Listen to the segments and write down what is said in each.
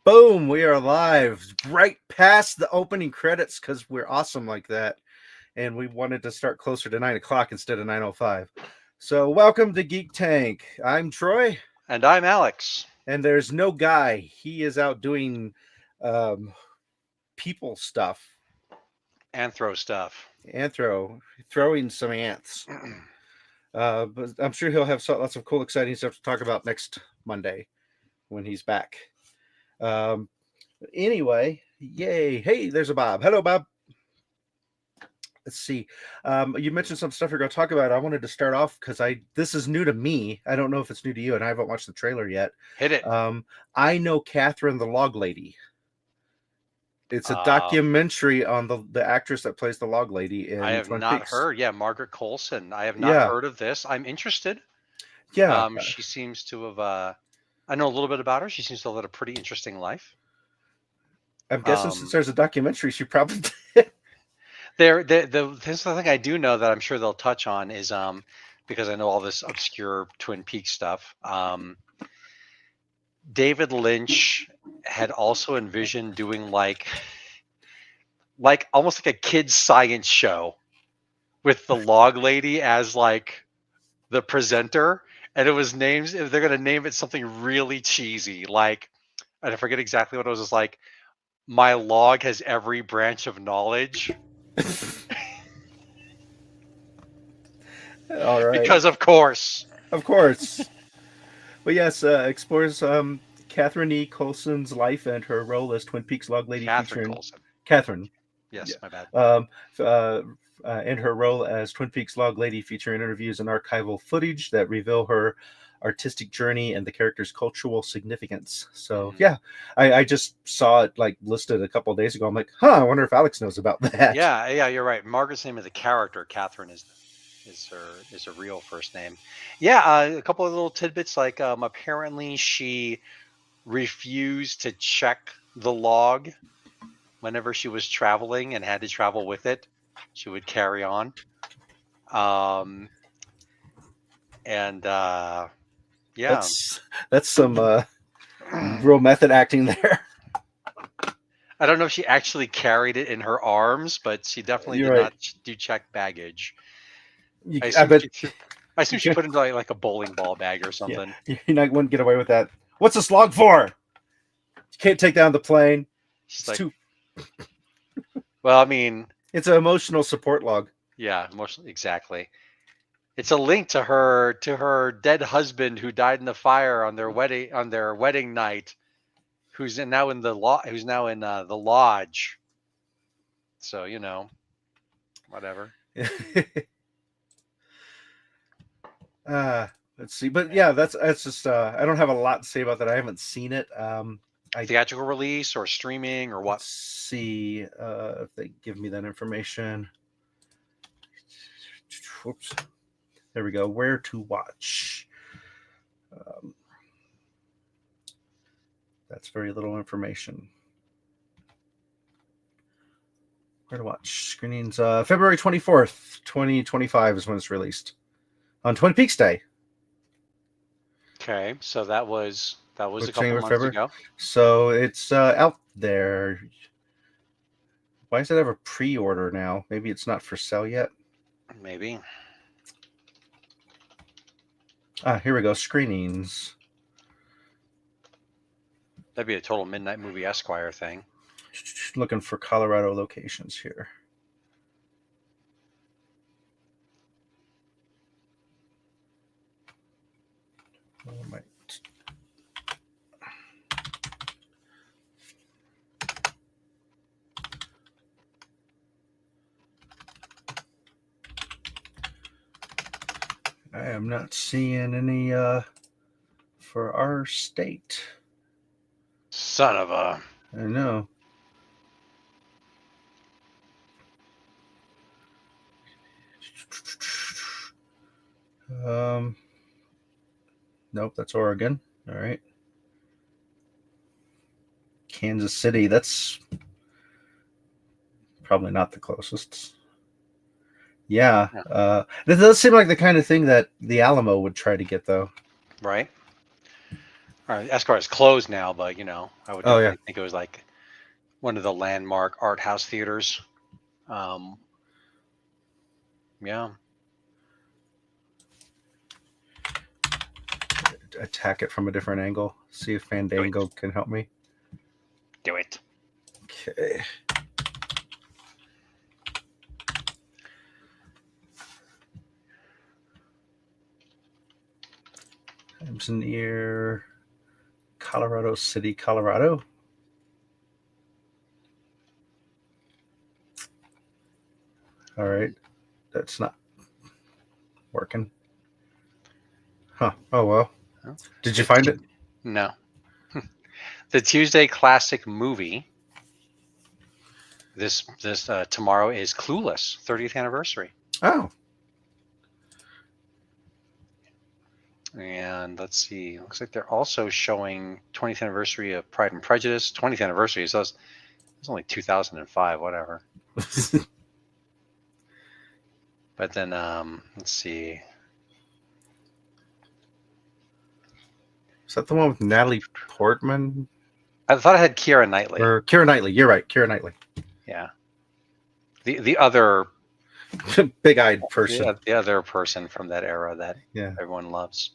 Boom, we are live right past the opening credits because we're awesome like that. And we wanted to start closer to 9 o'clock instead of 9:05. So, welcome to Geek Tank. I'm Troy. And I'm Alex. And there's no guy. He is out doing um, people stuff. Anthro stuff. Throwing some ants. But I'm sure he'll have lots of cool, exciting stuff to talk about next Monday when he's back. Anyway, yay. Hey, there's a Bob. Hello, Bob. Let's see. You mentioned some stuff you're going to talk about. I wanted to start off because this is new to me. I don't know if it's new to you, and I haven't watched the trailer yet. Hit it. I know Catherine the Log Lady. It's a documentary on the actress that plays the Log Lady in I have Twin not Peaks. heard. Yeah, Margaret Coulson. I have not heard of this. I'm interested. Yeah. She seems to have. I know a little bit about her. She seems to have led a pretty interesting life. I'm guessing since there's a documentary, she probably did. This is the thing I do know that I'm sure they'll touch on is because I know all this obscure Twin Peaks stuff. David Lynch had also envisioned doing like almost like a kids science show with the Log Lady as like the presenter, and it was names. They're gonna name it something really cheesy, like I forget exactly what it was. It's like my log has every branch of knowledge. All right. Because of course. But yes, explores Catherine E. Coulson's life and her role as Twin Peaks Log Lady. Catherine. Yes, yeah. My bad. And her role as Twin Peaks Log Lady, featuring interviews and archival footage that reveal her artistic journey and the character's cultural significance. So yeah, I just saw it like listed a couple of days ago. I'm like, I wonder if Alex knows about that. Yeah, you're right. Margaret's name is the character. Catherine is her real first name. Yeah, a couple of little tidbits like apparently she refused to check the log whenever she was traveling and had to travel with it. She would carry on. Yeah. That's some real method acting there. I don't know if she actually carried it in her arms, but she definitely did not do check baggage. I assume she put it into like a bowling ball bag or something. Yeah. You wouldn't get away with that. What's this log for? You can't take down the plane. Well, I mean, it's an emotional support log. Yeah, exactly. It's a link to her dead husband who died in the fire on their wedding night, who's now in the lodge. So whatever. Let's see, but yeah, that's just I don't have a lot to say about that. I haven't seen it. Theatrical release or streaming or what? Let's see if they give me that information. Whoops. There we go. Where to watch. That's very little information. Where to watch. Screenings February 24th, 2025 is when it's released. On Twin Peaks Day. Okay, so that was a couple months ago. So it's out there. Why does it have a pre-order now? Maybe it's not for sale yet. Maybe. Here we go. Screenings. That'd be a total Midnight Movie Esquire thing. Looking for Colorado locations here. I am not seeing any for our state. Son of a... I know. Nope, that's Oregon. All right. Kansas City, that's probably not the closest. Yeah. This does seem like the kind of thing that the Alamo would try to get, though. Right. Esquire is closed now, but I would Oh yeah. definitely think it was like one of the landmark art house theaters. Um, yeah. Attack it from a different angle. See if Do it. Fandango can help me. Do it. Okay. I'm near Colorado City, Colorado. All right. That's not working. Huh. Oh well. Huh? Did you find it? No. The Tuesday Classic movie. This tomorrow is Clueless 30th anniversary. Oh. And let's see. Looks like they're also showing 20th anniversary of Pride and Prejudice. 20th anniversary. So it's only 2005. Whatever. But then let's see. Is that the one with Natalie Portman? I thought I had Keira Knightley. Or Keira Knightley. You're right. Keira Knightley. Yeah. The other big-eyed person. the other person from that era that Yeah. everyone loves.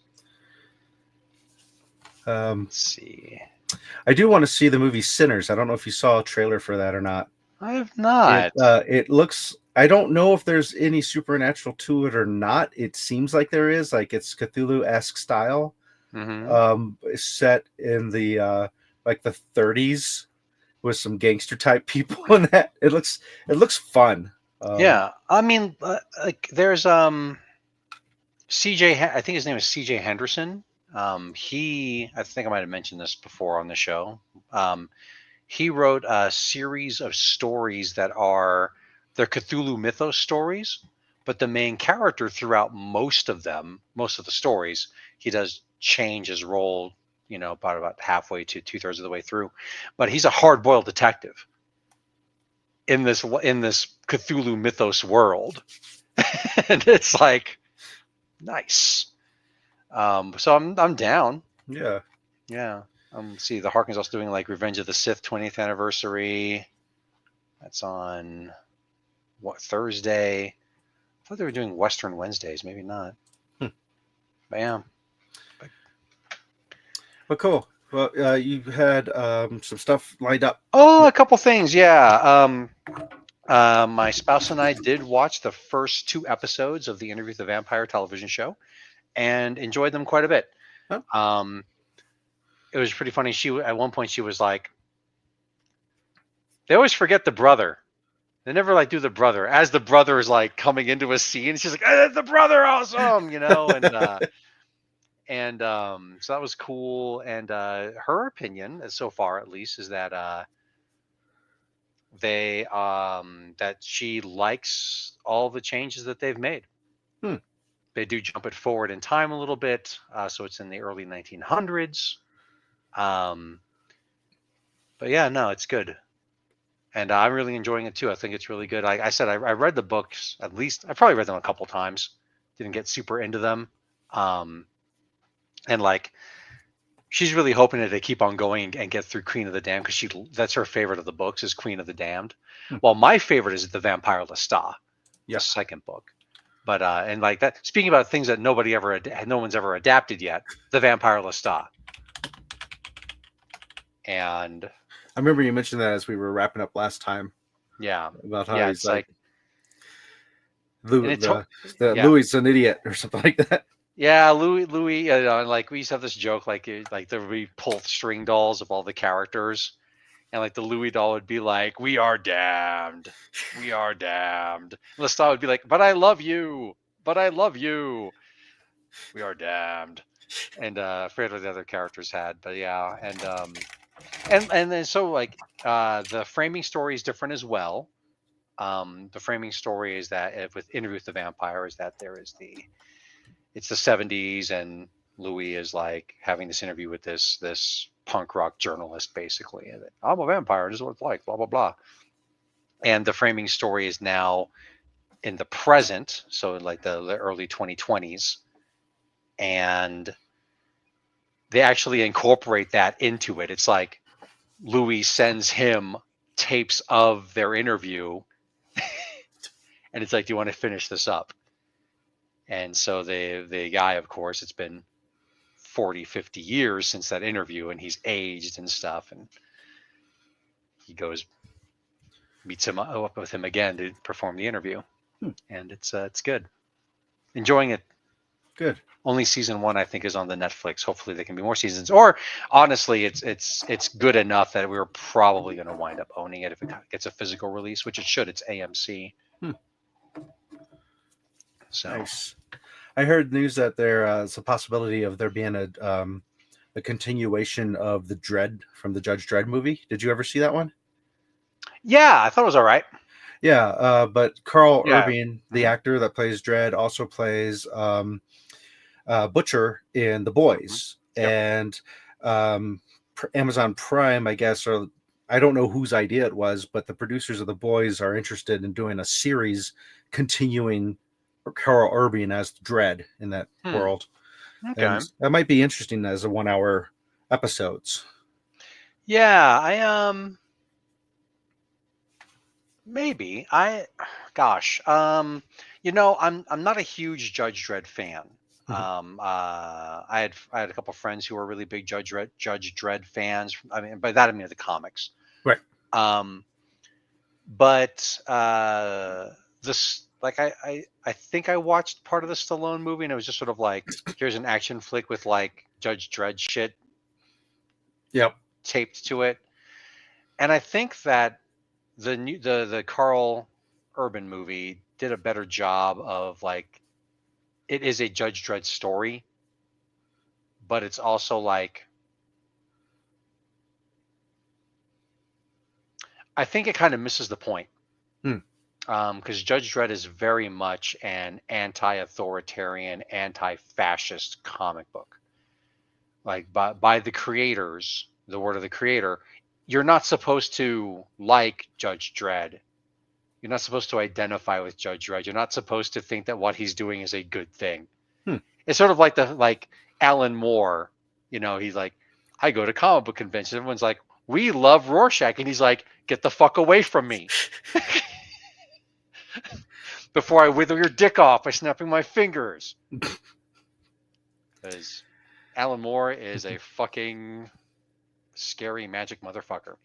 Let's see. I do want to see the movie Sinners. I don't know if you saw a trailer for that or not. I have not. It looks. I don't know if there's any supernatural to it or not. It seems like there is. Like it's Cthulhu-esque style. Mm-hmm. Set in the like the 30s with some gangster type people in that. It looks fun. Yeah, I mean, like there's CJ. I think his name is CJ Henderson. I think I might have mentioned this before on the show. He wrote a series of stories that are they're Cthulhu mythos stories, but the main character throughout most of the stories, he does change his role, about halfway to 2/3 of the way through. But he's a hard-boiled detective in this Cthulhu mythos world, and it's like nice. So I'm down. Yeah. Yeah. See, the Harkins also doing like Revenge of the Sith 20th anniversary. That's on Thursday. I thought they were doing Western Wednesdays. Maybe not. But yeah. But cool. Well, you had some stuff lined up. Oh, a couple things. Yeah. My spouse and I did watch the first 2 episodes of the Interview with the Vampire television show and enjoyed them quite a bit. Huh? It was pretty funny. At one point she was like, they always forget the brother. They never like do the brother as the brother is like coming into a scene. She's like, the brother, awesome, and so that was cool. And her opinion, so far at least, is that that she likes all the changes that they've made. They do jump it forward in time a little bit, so it's in the early 1900s. But yeah, no, it's good. And I'm really enjoying it too. I think it's really good. I said I read the books at least. I probably read them a couple times. Didn't get super into them. And like, she's really hoping that they keep on going and get through Queen of the Damned because that's her favorite of the books is Queen of the Damned. Well, my favorite is the Vampire Lestat, the second book. But and like that. Speaking about things that no one's ever adapted yet, the Vampire Lestat. And I remember you mentioned that as we were wrapping up last time. Yeah. About how he's like Louis an idiot or something like that. Yeah, Louis. Like we used to have this joke, like there would be pull string dolls of all the characters, and like the Louis doll would be like, "We are damned, we are damned." And Lestat would be like, "But I love you, but I love you, we are damned." And I forget what the other characters had, but yeah, and then so like the framing story is different as well. The framing story is that with Interview with the Vampire is that it's the 70s and Louis is like having this interview with this punk rock journalist basically. And I'm a vampire, this is what it's like, blah blah blah. And the framing story is now in the present, so like the early 2020s, and they actually incorporate that into it. It's like Louis sends him tapes of their interview, and it's like, do you want to finish this up? And so the guy, of course, it's been 40, 50 years since that interview, and he's aged and stuff, and he goes, meets him up with him again to perform the interview. And it's good. Enjoying it. Good. Only season 1, I think, is on the Netflix. Hopefully there can be more seasons. Or honestly, it's good enough that we're probably going to wind up owning it if it gets a physical release, which it should. It's AMC. So Nice. I heard news that there's a possibility of there being a continuation of the Dredd from the Judge Dredd movie. Did you ever see that one? yeah, I thought it was all right. Yeah, but Carl Yeah. Urban, the actor that plays Dredd, also plays Butcher in The Boys. Yep. And Amazon Prime, I guess, or I don't know whose idea it was, but the producers of The Boys are interested in doing a series continuing Carl Urban as Dredd in that world. Okay. And that might be interesting as a 1-hour episodes. Yeah, I maybe. You know, I'm not a huge Judge Dredd fan. I had a couple of friends who were really big Judge Dredd fans. I mean, by that I mean the comics. Right. But this, like, I think I watched part of the Stallone movie, and it was just sort of like, here's an action flick with like Judge Dredd shit. Yep. Taped to it, and I think that the Carl Urban movie did a better job of, like, it is a Judge Dredd story, but it's also like, I think it kind of misses the point. Because Judge Dredd is very much an anti-authoritarian, anti-fascist comic book. Like, by the creators, the word of the creator, you're not supposed to like Judge Dredd. You're not supposed to identify with Judge Dredd. You're not supposed to think that what he's doing is a good thing. It's sort of like Alan Moore. You know, he's like, I go to comic book conventions. Everyone's like, we love Rorschach. And he's like, get the fuck away from me. Before I wither your dick off by snapping my fingers. Because Alan Moore is a fucking scary magic motherfucker.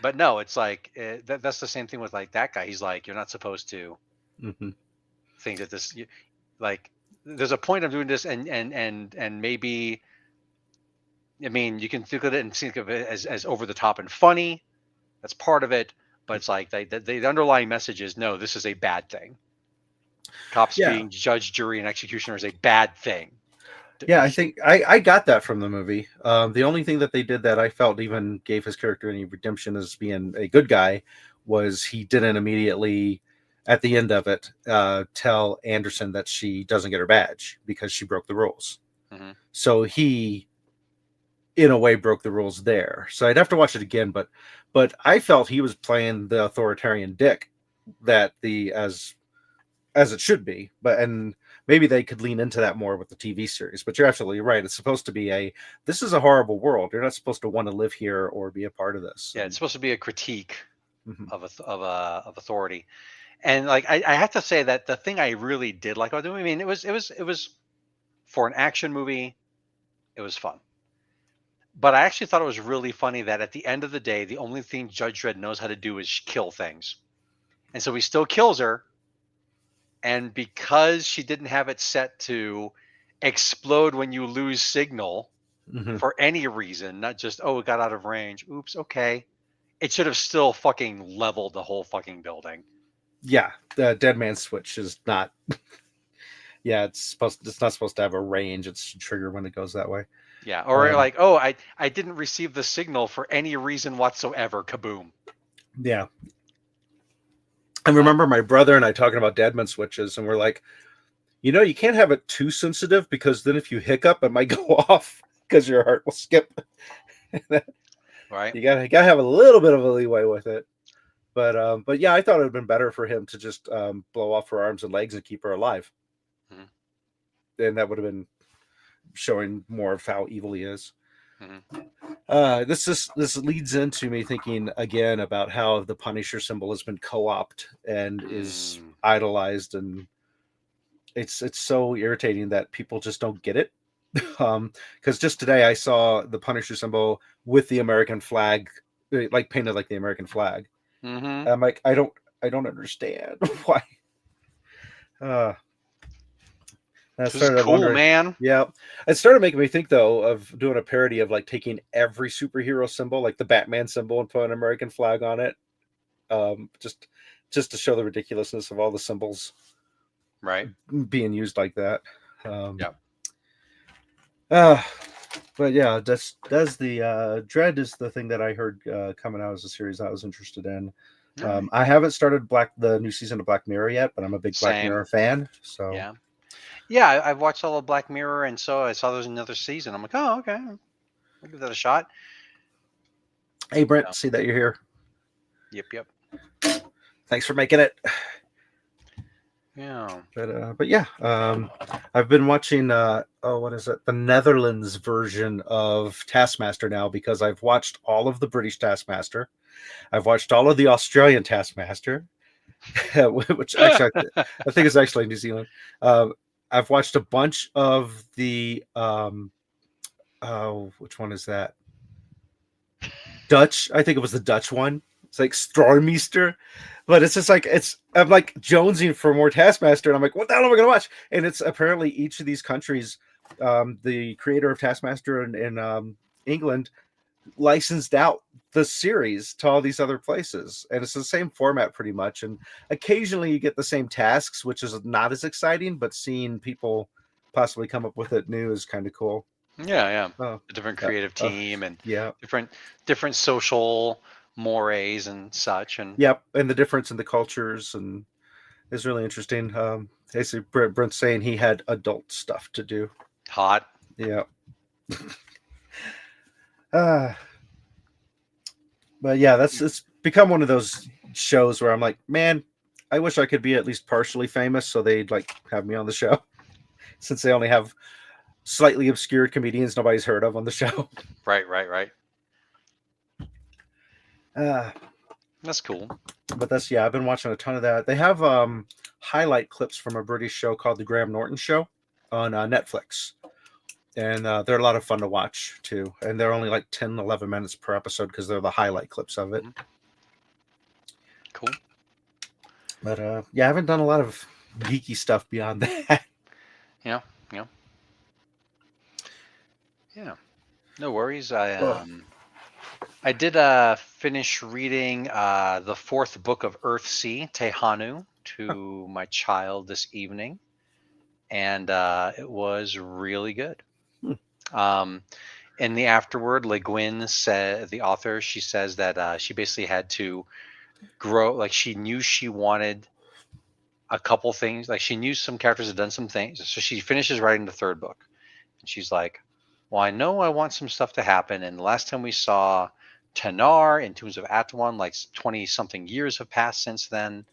But no, it's like, that's the same thing with like that guy. He's like, you're not supposed to think that this, like, there's a point of doing this, and maybe, I mean, you can think of it and think of it as over the top and funny. That's part of it. But it's like the underlying message is, no, this is a bad thing. Cops being judge, jury, and executioner is a bad thing. Yeah, I think I got that from the movie. The only thing that they did that I felt even gave his character any redemption as being a good guy was he didn't immediately, at the end of it, tell Anderson that she doesn't get her badge because she broke the rules. So he, in a way, broke the rules there. So I'd have to watch it again, but I felt he was playing the authoritarian dick that as it should be. And maybe they could lean into that more with the TV series. But you're absolutely right. It's supposed to be this is a horrible world. You're not supposed to want to live here or be a part of this. Yeah, it's supposed to be a critique of authority. And like, I have to say that the thing I really did like about the movie, I mean, it was for an action movie, it was fun. But I actually thought it was really funny that at the end of the day, the only thing Judge Dredd knows how to do is kill things. And so he still kills her. And because she didn't have it set to explode when you lose signal for any reason, not just, oh, it got out of range. Oops, okay. It should have still fucking leveled the whole fucking building. Yeah, the dead man switch is not. Yeah, it's not supposed to have a range. It's a trigger when it goes that way. Yeah, or like, oh, I didn't receive the signal for any reason whatsoever. Kaboom. Yeah. I remember my brother and I talking about deadman switches, and we're like, you can't have it too sensitive because then if you hiccup, it might go off because your heart will skip. Right. You gotta have a little bit of a leeway with it. But yeah, I thought it would have been better for him to just blow off her arms and legs and keep her alive. And that would have been showing more of how evil he is. Mhm. This leads into me thinking again about how the Punisher symbol has been co-opted and is Mm. idolized, and it's so irritating that people just don't get it. Because just today I saw the Punisher symbol with the American flag, like painted like the American flag. Mhm. I'm like, I don't understand why. Uh, I This is started cool, wondering. man. Yeah, it started making me think though of doing a parody of like taking every superhero symbol, like the Batman symbol, and put an American flag on it, just to show the ridiculousness of all the symbols Right. being used like that. Um, Yeah. uh, but yeah, that's the Dread is the thing that I heard coming out as a series I was interested in. All right. I haven't started the new season of Black Mirror yet, but I'm a big Black Same. Mirror fan. So, Yeah. Yeah. I've watched all of Black Mirror, and so I saw there's another season. I'm like, oh, okay, I'll give that a shot. hey Brent, Yeah. see that you're here. Yep. Yep. Thanks for making it. Yeah. But yeah, I've been watching what is it? The Netherlands version of Taskmaster now because I've watched all of the British Taskmaster. I've watched all of the Australian Taskmaster, which actually I think is actually New Zealand. Um, I've watched a bunch of the oh, which one is that? Dutch. I think it was the Dutch one. It's like Stormeister, but it's just like I'm like jonesing for more Taskmaster, and I'm like, what the hell am I gonna watch? And it's apparently each of these countries, the creator of Taskmaster in England licensed out the series to all these other places, and it's the same format pretty much. And occasionally you get the same tasks, which is not as exciting, but seeing people possibly come up with it new is kind of cool. Yeah. Yeah. Oh, A different yeah. creative team and Yeah. different different social mores and such, and Yep, and the difference in the cultures and is really interesting. Basically, Brent's saying he had adult stuff to do. hot. Yeah. Uh, but yeah, it's become one of those shows where I'm like, man, I wish I could be at least partially famous so they'd like have me on the show. Since they only have slightly obscure comedians nobody's heard of on the show. Right. Right. Right. Uh, That's cool. but that's yeah, I've been watching a ton of that. They have highlight clips from a British show called The Graham Norton Show on Netflix. And they're a lot of fun to watch too. And they're only like 10, 11 minutes per episode because they're the highlight clips of it. Mhm. Cool. But yeah, I haven't done a lot of geeky stuff beyond that. Yeah. Yeah. Yeah. No worries. I Oh, I did finish reading the fourth book of Earthsea, Tehanu, to my child this evening, and it was really good. hmm. Um, in the afterword, Le Guin said, the author, she says that she basically had to grow, like she knew she wanted a couple things, like she knew some characters had done some things, so she finishes writing the third book, and she's like, well, I know I want some stuff to happen, and the last time we saw Tanar in Tombs of Atuan, like 20 something years have passed since then.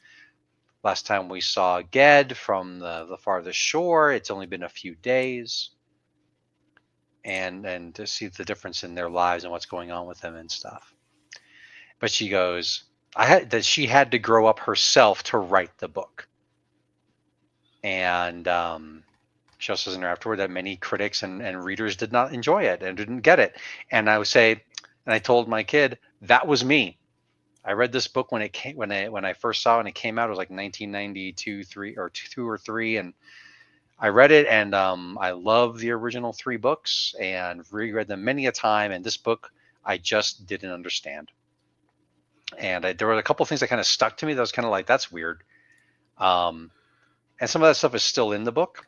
Last time we saw Ged from the farthest shore, it's only been a few days. And to see the difference in their lives and what's going on with them and stuff. But she goes, I had that she had to grow up herself to write the book. And she also says in her afterward that many critics and readers did not enjoy it and didn't get it. And I would say, and I told my kid, that was me. I read this book when it came when I first saw it and it came out. It was like 1992, two or three, and I read it and I love the original three books and reread them many a time. And this book I just didn't understand. And there were a couple things that kind of stuck to me that was kind of like, that's weird. Um, and some of that stuff is still in the book,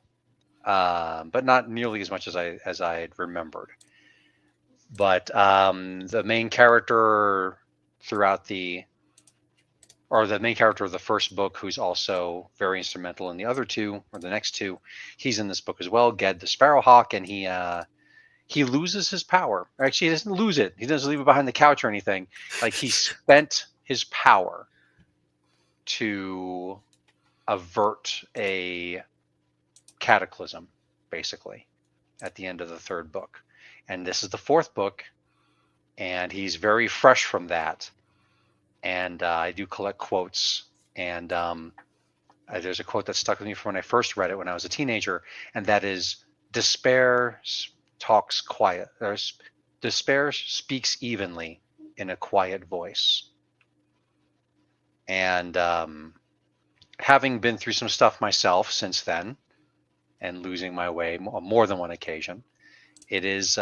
but not nearly as much as I had remembered. But the main character throughout the main character of the first book, who's also very instrumental in the other two or the next two, he's in this book as well. Ged the Sparrowhawk, and he loses his power. Actually, he doesn't lose it. He doesn't leave it behind the couch or anything. Like he spent his power to avert a cataclysm, basically. at the end of the third book. And this is the fourth book, and he's very fresh from that. And I do collect quotes, and there's a quote that stuck with me from when I first read it when I was a teenager, and that is, "Despair talks quiet, or despair speaks evenly in a quiet voice." And having been through some stuff myself since then, and losing my way on more than one occasion, it's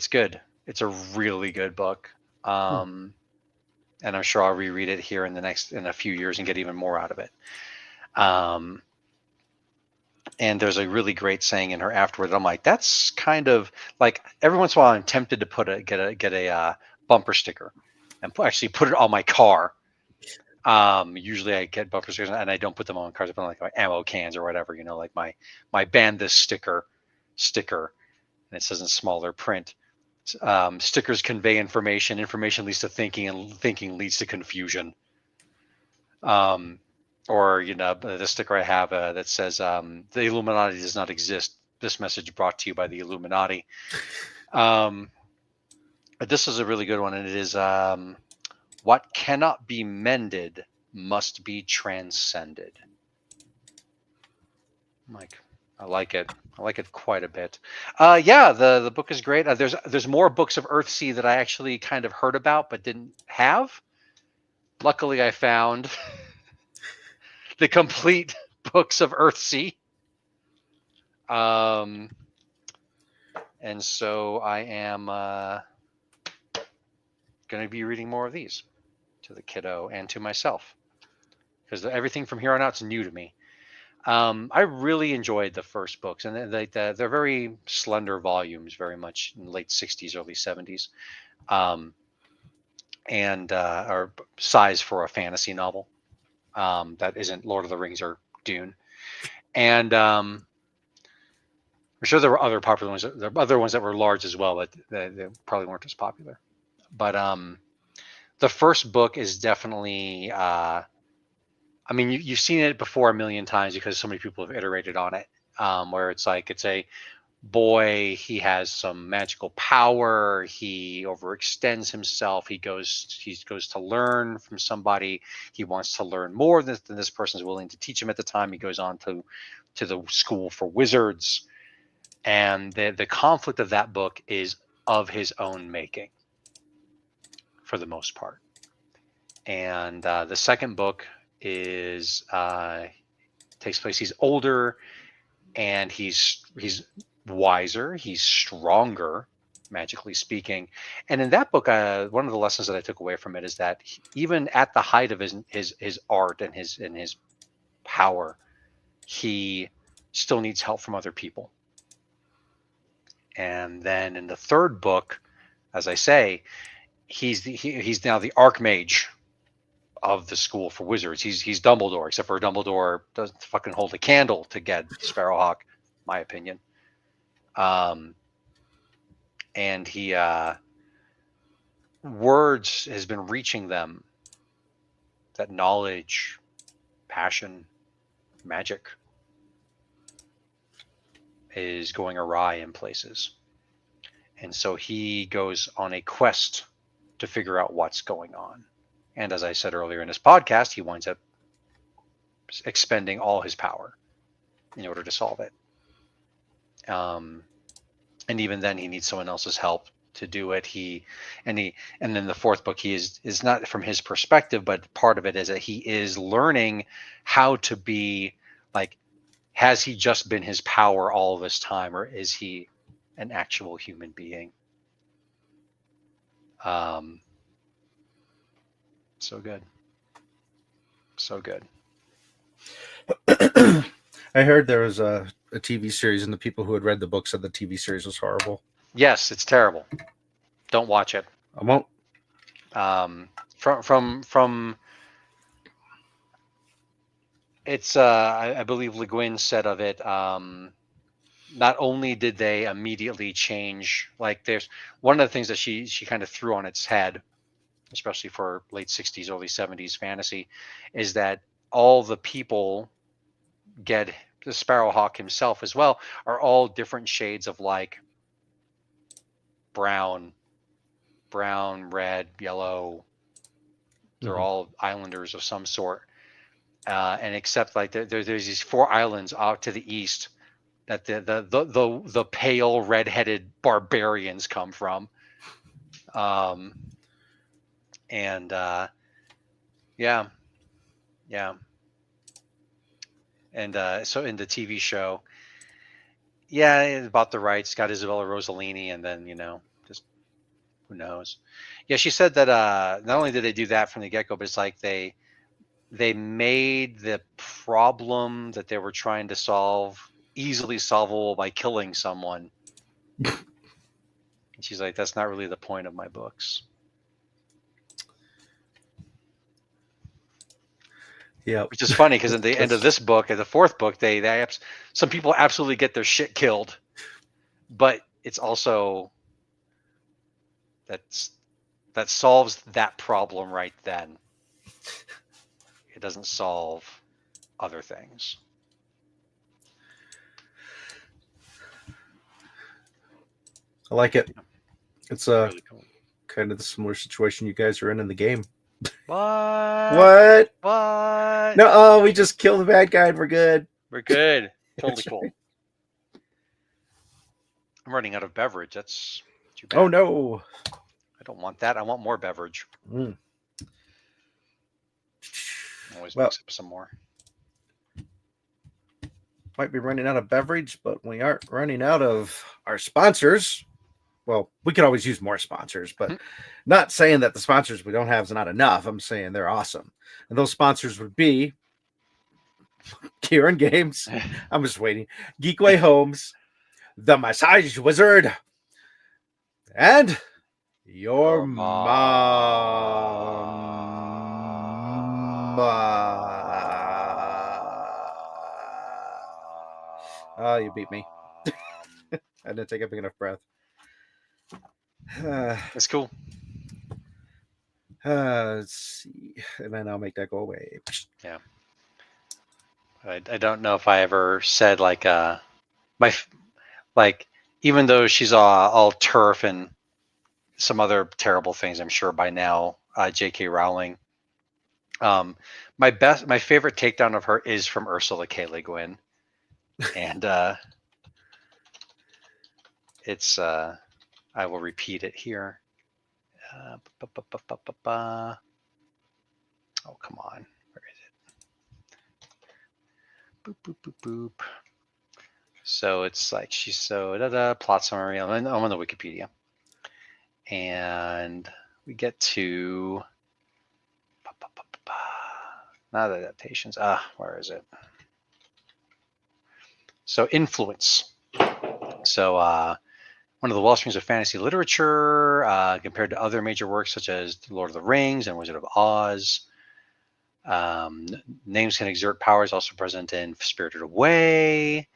good. It's a really good book. And I'm sure I'll reread it here in a few years and get even more out of it. And there's a really great saying in her afterward. I'm like, that's kind of like, every once in a while I'm tempted to get a bumper sticker and actually put it on my car. Usually I get bumper stickers and I don't put them on cars. I put them like my ammo cans or whatever, like my ban this sticker, and it says in smaller print, stickers convey information. Information leads to thinking, and thinking leads to confusion. Or the sticker I have that says, "The Illuminati does not exist. This message brought to you by the Illuminati." But this is a really good one, and it is, "What cannot be mended must be transcended." I like it. I like it quite a bit. Yeah, the book is great. There's more books of Earthsea that I actually kind of heard about but didn't have. Luckily, I found the complete books of Earthsea. And so I am going to be reading more of these to the kiddo and to myself, because everything from here on out is new to me. I really enjoyed the first books, and they're very slender volumes, very much in late 60s, early 70s, and are size for a fantasy novel that isn't Lord of the Rings or Dune. And I'm sure there were other popular ones. There were other ones that were large as well, but they probably weren't as popular. But the first book is definitely, I mean, you've seen it before a million times because so many people have iterated on it, where it's a boy, he has some magical power, he overextends himself, he goes to learn from somebody, he wants to learn more than this person is willing to teach him at the time. He goes on to the school for wizards, and the conflict of that book is of his own making for the most part. And the second book is takes place, he's older and he's wiser, he's stronger, magically speaking. And in that book, one of the lessons that I took away from it is that even at the height of his art and his power, he still needs help from other people. And then in the third book, as I say, he's now the Archmage of the school for wizards. He's Dumbledore, except for Dumbledore doesn't fucking hold a candle to get Sparrowhawk, my opinion. And he words has been reaching them that knowledge, passion, magic is going awry in places. And so he goes on a quest to figure out what's going on. And as I said earlier in this podcast, he winds up expending all his power in order to solve it. And even then, he needs someone else's help to do it. And then the fourth book, he is not from his perspective, but part of it is that he is learning how to be like, has he just been his power all this time, or is he an actual human being? So good. So good. I heard there was a TV series, and the people who had read the books said the TV series was horrible. Yes, it's terrible. Don't watch it. I won't. From it's I believe Le Guin said of it, not only did they immediately change, like, there's one of the things that she kind of threw on its head, especially for late 60s, early 70s fantasy, is that all the people get Sparrowhawk himself as well, are all different shades of like brown, red, yellow. They're all islanders of some sort. And except like there's these 4 islands out to the east that the pale red-headed barbarians come from. And yeah. And so in the TV show, about the rights, got Isabella Rossellini, and then just who knows. Yeah, she said that not only did they do that from the get-go, but it's like they made the problem that they were trying to solve easily solvable by killing someone. And she's like, that's not really the point of my books. Yeah, which is funny because in the end of this book, in the 4th book, they some people absolutely get their shit killed, but it's also that solves that problem right then. It doesn't solve other things. I like it. It's Really cool. kind of the similar situation you guys are in the game. What? No, we just kill the bad guy and we're good. We're good. Totally cool. Right. I'm running out of beverage. That's too bad. Oh no. I don't want that. I want more beverage. Always mix up some more. Might be running out of beverage, but we aren't running out of our sponsors. Well, we could always use more sponsors, but not saying that the sponsors we don't have is not enough. I'm saying they're awesome. And those sponsors would be Kieran Games. I'm just waiting. Geekway Homes, The Massage Wizard, and your mom. Oh, you beat me. I didn't take a big enough breath. That's cool. Let's see. And then I'll make that go away. Yeah. I don't know if I ever said like even though she's all turf and some other terrible things, I'm sure by now, J.K. Rowling. My favorite takedown of her is from Ursula K. Le Guin, and it's I will repeat it here. Oh, come on. Where is it? Boop, boop, boop, boop. So it's like she's plot summary. I'm on the Wikipedia. And we get to not adaptations. Where is it? So influence. So one of the wellsprings of fantasy literature, compared to other major works such as Lord of the Rings and Wizard of Oz. Names can exert powers also present in Spirited Away.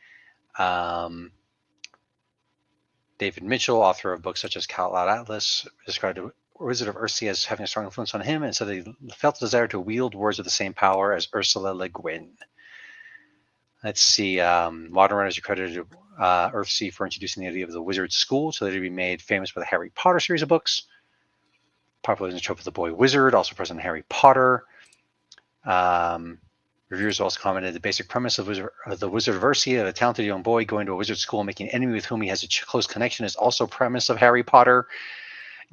David Mitchell, author of books such as Cloud Atlas, described a Wizard of Earthsea as having a strong influence on him, and said he felt a desire to wield words with the same power as Ursula Le Guin. Let's see. Modern writers are credited Earthsea for introducing the idea of the wizard school, so that it'd be made famous by the Harry Potter series of books. Popular in the trope of the boy wizard, also present in Harry Potter. Reviewers also commented the basic premise of the Wizard of Earthsea, a talented young boy going to a wizard school and making an enemy with whom he has a close connection, is also premise of Harry Potter.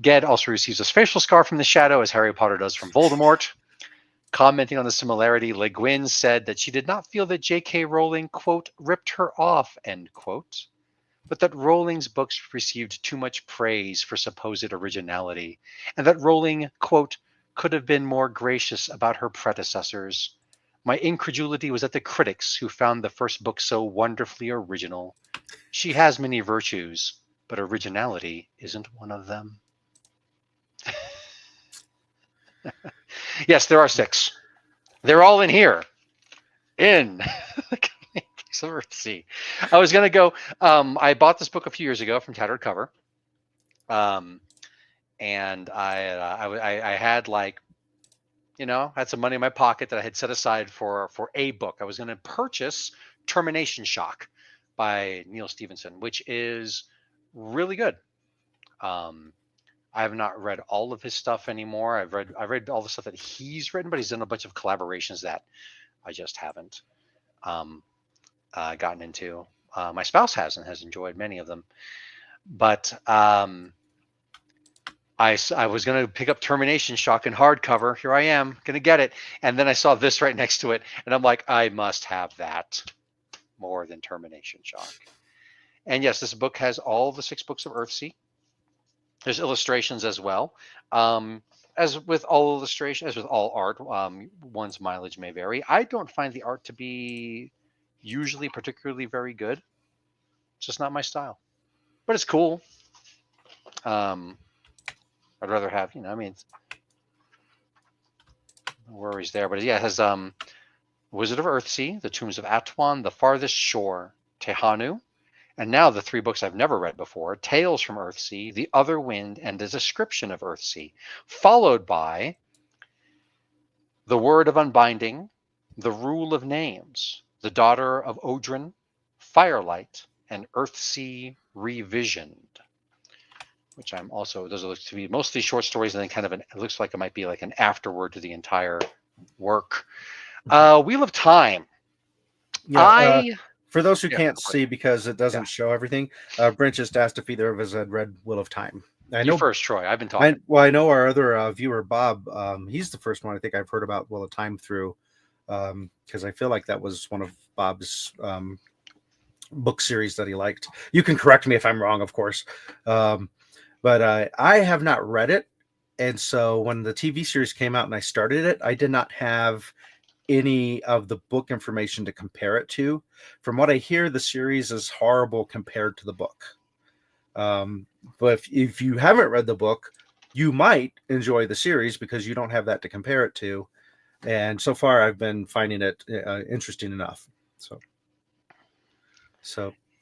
Ged also receives a facial scar from the shadow, as Harry Potter does from Voldemort. Commenting on the similarity, Le Guin said that she did not feel that J.K. Rowling, quote, ripped her off, end quote, but that Rowling's books received too much praise for supposed originality, and that Rowling, quote, could have been more gracious about her predecessors. My incredulity was at the critics who found the first book so wonderfully original. She has many virtues, but originality isn't one of them. Yes, there are 6. They're all in here. In Piece of Earthsea. I was gonna go. I bought this book a few years ago from Tattered Cover, and I had like, had some money in my pocket that I had set aside for a book. I was going to purchase Termination Shock by Neil Stephenson, which is really good. I have not read all of his stuff anymore. I've read all the stuff that he's written, but he's done a bunch of collaborations that I just haven't gotten into. My spouse has enjoyed many of them, but I was going to pick up Termination Shock in hardcover. Here I am, going to get it. And then I saw this right next to it, and I'm like, I must have that more than Termination Shock. And yes, this book has all the 6 books of Earthsea. There's illustrations as well. As with all illustration, as with all art, one's mileage may vary. I don't find the art to be usually particularly very good. It's just not my style, but it's cool. I'd rather have, I mean, no worries there. But yeah, it has Wizard of Earthsea, The Tombs of Atuan, The Farthest Shore, Tehanu, and now the 3 books I've never read before, Tales from Earthsea, The Other Wind, and A Description of Earthsea, followed by The Word of Unbinding, The Rule of Names, The Daughter of Odrin, Firelight, and Earthsea Revisioned, which I'm also, those look to be mostly short stories, and then kind of it looks like it might be like an afterword to the entire work. Wheel of Time. Yeah, for those who can't see because it doesn't show everything, Brent just asked if either of us had read Wheel of Time. I know first, Troy. I've been talking. I know our other viewer, Bob. He's the first one I think I've heard about Wheel of Time through, because I feel like that was one of Bob's book series that he liked. You can correct me if I'm wrong, of course. But I have not read it. And so when the TV series came out and I started it, I did not have any of the book information to compare it to. From what I hear, the series is horrible compared to the book. But if you haven't read the book, you might enjoy the series because you don't have that to compare it to. And so far, I've been finding it interesting enough. So.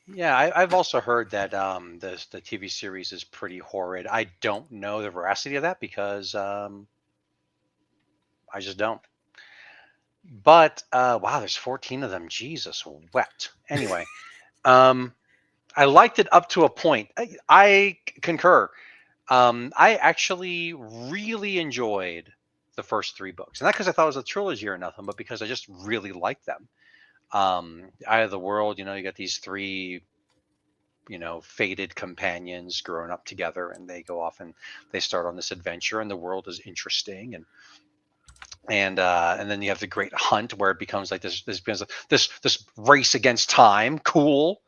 Yeah, I've also heard that the TV series is pretty horrid. I don't know the veracity of that because I just don't. But wow, there's 14 of them. Jesus wept. Anyway, I liked it up to a point. I concur. I actually really enjoyed the first 3 books, and not because I thought it was a trilogy or nothing, but because I just really liked them. Eye of the World, you got these 3 fated companions growing up together, and they go off and they start on this adventure, and the world is interesting, and then you have the Great Hunt, where it becomes like this race against time. Cool.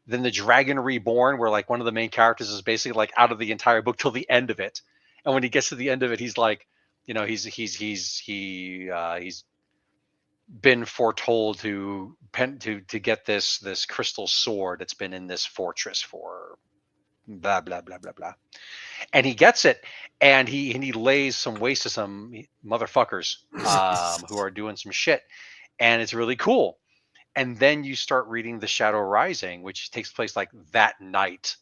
Then the Dragon Reborn, where like one of the main characters is basically like out of the entire book till the end of it, and when he gets to the end of it, he's like, he's been foretold to get this crystal sword that's been in this fortress for blah blah blah blah blah, and he gets it, and he lays some waste to some motherfuckers who are doing some shit, and it's really cool. And then you start reading The Shadow Rising, which takes place like that night,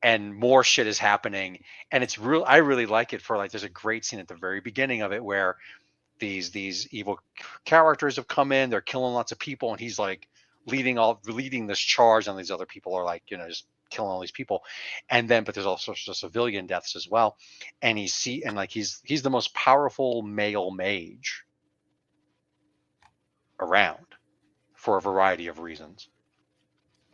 and more shit is happening, and it's real. I really like it for like, there's a great scene at the very beginning of it where these evil characters have come in, they're killing lots of people, and he's like leading this charge, and these other people are like, just killing all these people. And then, but there's also civilian deaths as well. And he's the most powerful male mage around for a variety of reasons.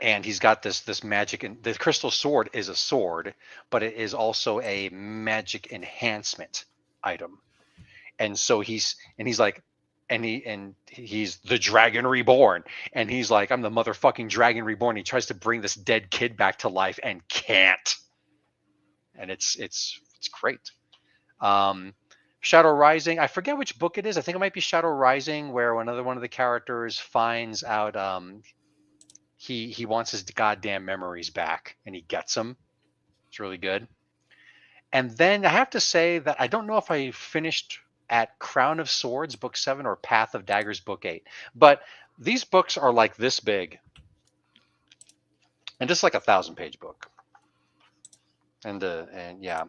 And he's got this magic, and the crystal sword is a sword, but it is also a magic enhancement item. And so he's the Dragon Reborn, and he's like, I'm the motherfucking Dragon Reborn. He tries to bring this dead kid back to life and can't. And it's great. Shadow Rising, I forget which book it is. I think it might be Shadow Rising, where one of the characters finds out he wants his goddamn memories back, and he gets them. It's really good. And then I have to say that I don't know if I finished at Crown of Swords, book 7, or Path of Daggers, book 8. But these books are like this big. And just like a 1,000-page book. And yeah.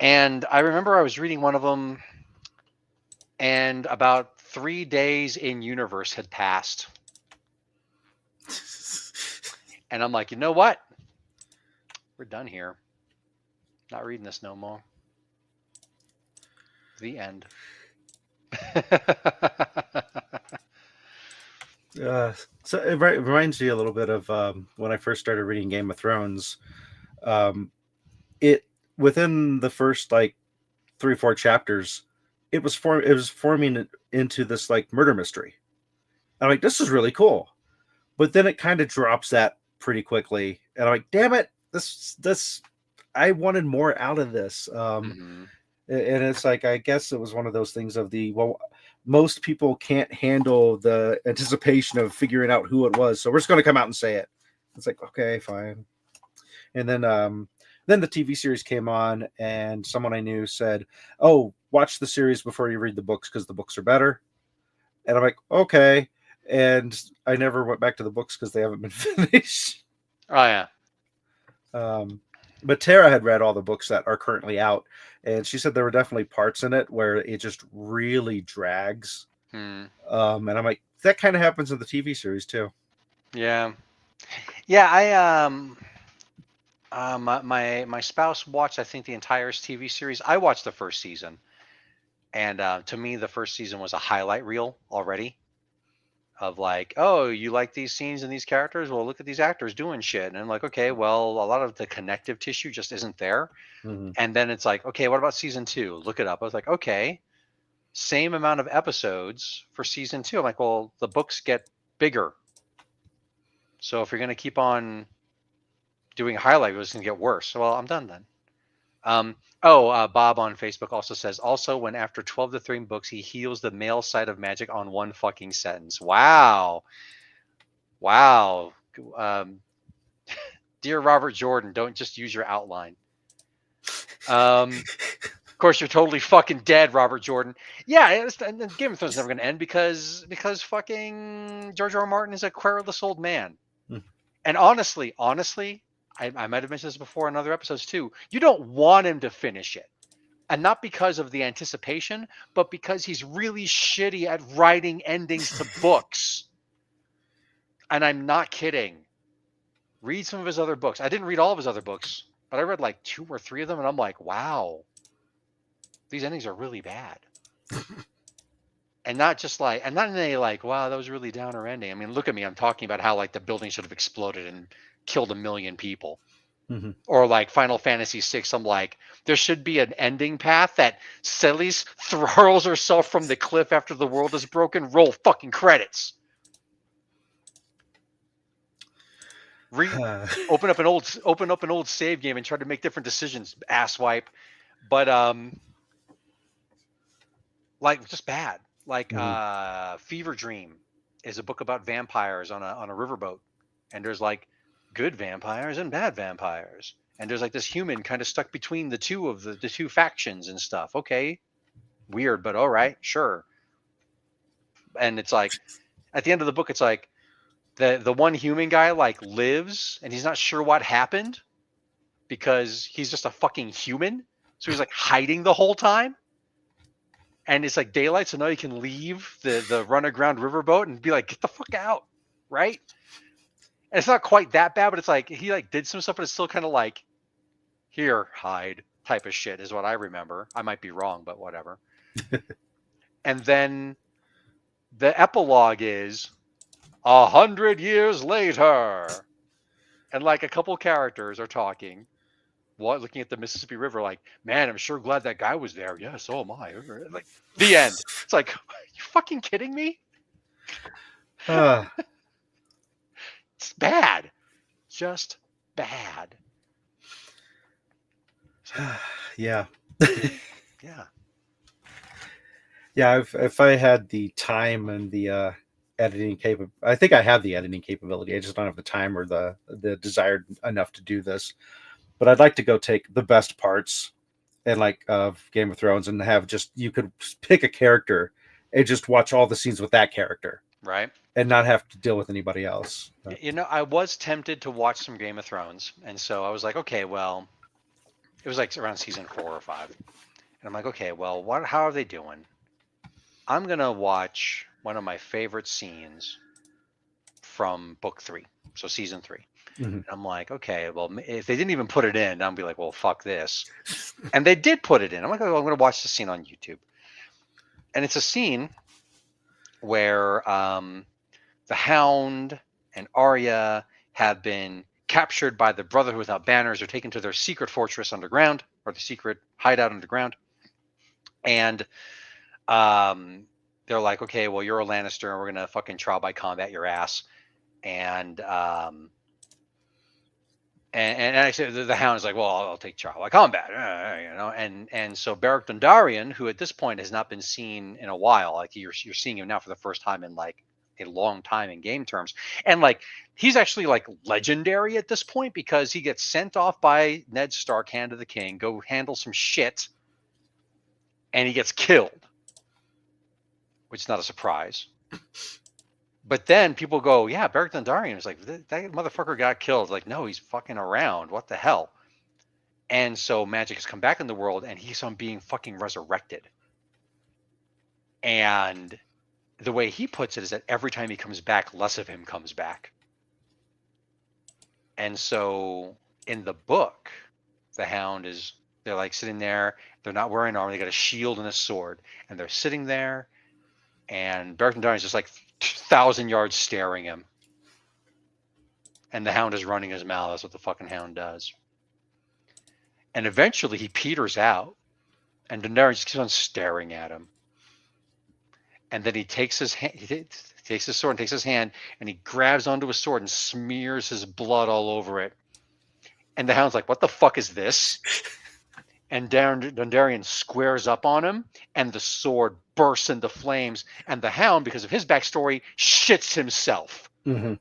And I remember I was reading one of them, and about 3 days in universe had passed. And I'm like, you know what? We're done here. Not reading this no more. The end. So it reminds me a little bit of when I first started reading Game of Thrones. Um, it within the first like 3 or 4 chapters, it was forming it into this like murder mystery. I'm like, this is really cool, but then it kind of drops that pretty quickly, and I'm like, damn it, this I wanted more out of this. Mm-hmm. And it's like, I guess it was one of those things of the, well, most people can't handle the anticipation of figuring out who it was, so we're just going to come out and say it. It's like, okay, fine. And then the TV series came on, and someone I knew said, oh, watch the series before you read the books because the books are better. And I'm like, okay. And I never went back to the books because they haven't been finished. Oh yeah. um, but Tara had read all the books that are currently out, and she said there were definitely parts in it where it just really drags. Hmm. And I'm like, that kind of happens in the TV series too. Yeah. Yeah. My spouse watched, I think, the entire TV series. I watched the first season, and to me, the first season was a highlight reel already of like, oh, you like these scenes and these characters? Well, look at these actors doing shit. And I'm like, okay, well, a lot of the connective tissue just isn't there. Mm-hmm. And then it's like, okay, what about season two? Look it up. I was like, okay, same amount of episodes for season two. I'm like, well, the books get bigger. So if you're going to keep on doing highlight, it's going to get worse. Well, I'm done then. Bob on Facebook also says, also when after 12 to 13 books, he heals the male side of magic on one fucking sentence. Wow. Wow. Dear Robert Jordan, don't just use your outline. Of course, you're totally fucking dead, Robert Jordan. Yeah, and Game of Thrones is never going to end because fucking George R. R. Martin is a querulous old man. Mm. And honestly, I might have mentioned this before in other episodes too. You don't want him to finish it. And not because of the anticipation, but because he's really shitty at writing endings to books. And I'm not kidding. Read some of his other books. I didn't read all of his other books, but I read like 2 or 3 of them, and I'm like, wow, these endings are really bad. And not just like, and not in a like, wow, that was really downer ending. I mean, look at me. I'm talking about how like the building should have exploded and killed 1,000,000 people. Mm-hmm. Or like Final Fantasy VI, I'm like, there should be an ending path that Celis hurls herself from the cliff after the world is broken. Roll fucking credits. Open up an old save game and try to make different decisions, asswipe. But like just bad. Like Fever Dream is a book about vampires on a riverboat, and there's like good vampires and bad vampires, and there's like this human kind of stuck between the two of the two factions and stuff. Okay, weird, but all right, sure. And it's like at the end of the book, it's like the one human guy like lives and he's not sure what happened because he's just a fucking human, so he's like hiding the whole time. And it's like daylight, so now you can leave the run aground riverboat and be like, get the fuck out, right? And it's not quite that bad, but it's like he like did some stuff, but it's still kind of like, here, hide type of shit is what I remember. I might be wrong, but whatever. And then the epilogue is 100 years later, and like a couple characters are talking, looking at the Mississippi River, like, man, I'm sure glad that guy was there. Yeah, so am I. Like the end. It's like, are you fucking kidding me? It's bad. Just bad. Yeah. Yeah. Yeah, if I had the time and the editing I think I have the editing capability. I just don't have the time or the desire enough to do this. But I'd like to go take the best parts and like of Game of Thrones and have just, you could pick a character and just watch all the scenes with that character, Right. and not have to deal with anybody else. You know, I was tempted to watch some Game of Thrones, and so I was like, okay, well, it was like around season 4 or 5, and I'm like, okay, well, how are they doing? I'm gonna watch one of my favorite scenes from book 3, so season 3. And I'm like, okay, well, if they didn't even put it in, I'll be like, well, fuck this. And they did put it in. I'm like, oh, I'm going to watch the scene on YouTube. And it's a scene where the Hound and Arya have been captured by the Brotherhood Without Banners, or taken to their secret fortress underground, or the secret hideout underground. And they're like, okay, well, you're a Lannister, and we're gonna fucking trial by combat your ass. And actually, the Hound is like, well, I'll take trial by combat, you know. And so Beric Dondarrion, who at this point has not been seen in a while, like you're seeing him now for the first time in like a long time in game terms, and like he's actually like legendary at this point because he gets sent off by Ned Stark, Hand of the King, go handle some shit, and he gets killed, which is not a surprise. But then people go, yeah, Beric Dondarrion is like, that motherfucker got killed. Like, no, he's fucking around. What the hell? And so magic has come back in the world, and he's on being fucking resurrected. And the way he puts it is that every time he comes back, less of him comes back. And so in the book, the Hound is, they're like sitting there, they're not wearing armor, they got a shield and a sword, and they're sitting there, and Beric Dondarrion is just like 1,000 yards staring him. And the Hound is running his mouth. That's what the fucking Hound does. And eventually he peters out, and Dondarrion just keeps on staring at him. And then he takes his hand, he takes his sword and takes his hand, and he grabs onto his sword and smears his blood all over it. And the Hound's like, what the fuck is this? And Dondarrion squares up on him, and the sword bursts into flames. And the Hound, because of his backstory, shits himself. Mm-hmm.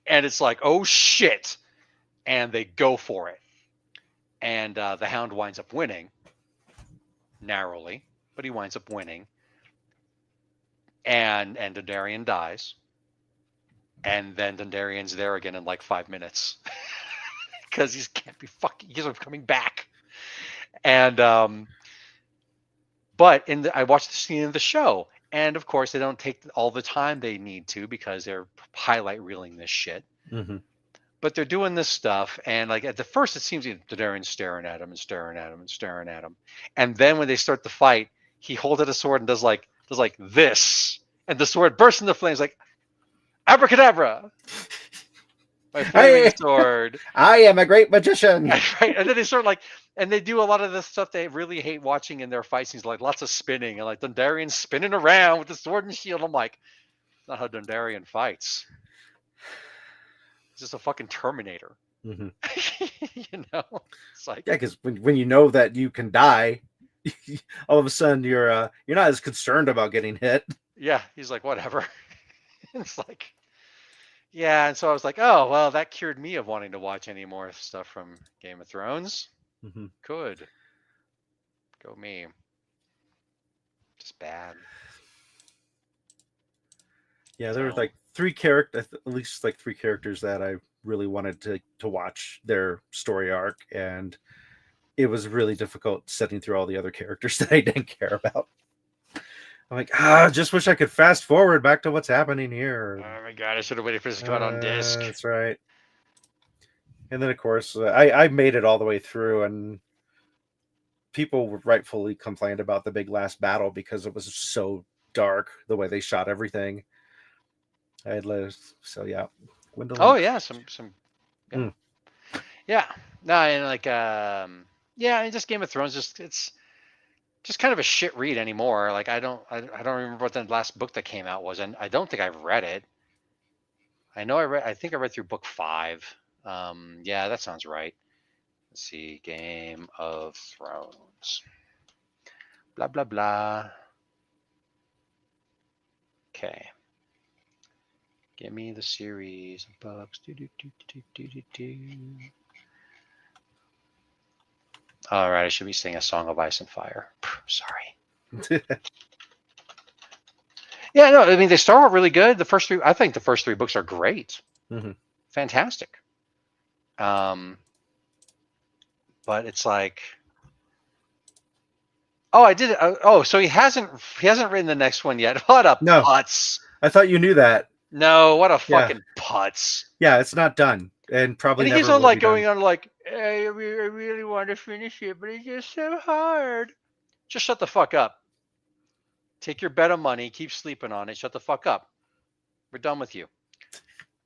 And it's like, oh shit. And they go for it. And the Hound winds up winning. Narrowly, but he winds up winning. And Dondarrion dies. And then Dondarrion's there again in like 5 minutes. Because he can't be fucking, he's coming back. And but I watched the scene of the show, and of course they don't take all the time they need to because they're highlight reeling this shit. Mm-hmm. But they're doing this stuff, and like at the first it seems like Dondarrion's staring at him and staring at him and staring at him, and then when they start the fight, he holds out a sword and does like this, and the sword bursts into flames like abracadabra. My flaming sword. I am a great magician. Right, and then they start like, and they do a lot of the stuff they really hate watching in their fight scenes, like lots of spinning and like Dondarrion spinning around with the sword and shield. I'm like, that's not how Dondarrion fights. It's just a fucking Terminator. Mm-hmm. You know, it's like, yeah, because when you know that you can die, all of a sudden you're not as concerned about getting hit. Yeah, he's like, whatever. It's like, yeah, and so I was like, oh, well, that cured me of wanting to watch any more stuff from Game of Thrones. Mm-hmm. Good. Go me. Just bad. Yeah, there were like at least like three characters that I really wanted to watch their story arc, and it was really difficult sitting through all the other characters that I didn't care about. I'm like, just wish I could fast forward back to what's happening here. Oh my god, I should have waited for this to come out on disc. That's right. And then, of course, I made it all the way through, and people rightfully complained about the big last battle because it was so dark, the way they shot everything. So yeah. Gwendolyn. Oh yeah, some yeah. Yeah. No, and like yeah, and just Game of Thrones it's just kind of a shit read anymore. Like I don't remember what the last book that came out was, and I don't think I've read it. I think I read through book 5. Yeah, that sounds right. Let's see, Game of Thrones. Blah blah blah. Okay. Give me the series of books. All right, I should be singing A Song of Ice and Fire. Sorry. Yeah, no, I mean, they start out really good. I think the first 3 books are great. Mm-hmm. Fantastic. But it's like, oh, I did it. Oh, so he hasn't written the next one yet. What a putz. I thought you knew that. No, what a Yeah, fucking putz. yeah, it's not done, and probably And he keeps never on will like be done. going on like, hey, I really want to finish it, but it's just so hard. Just shut the fuck up. Take your bet of money, keep sleeping on it. Shut the fuck up. We're done with you.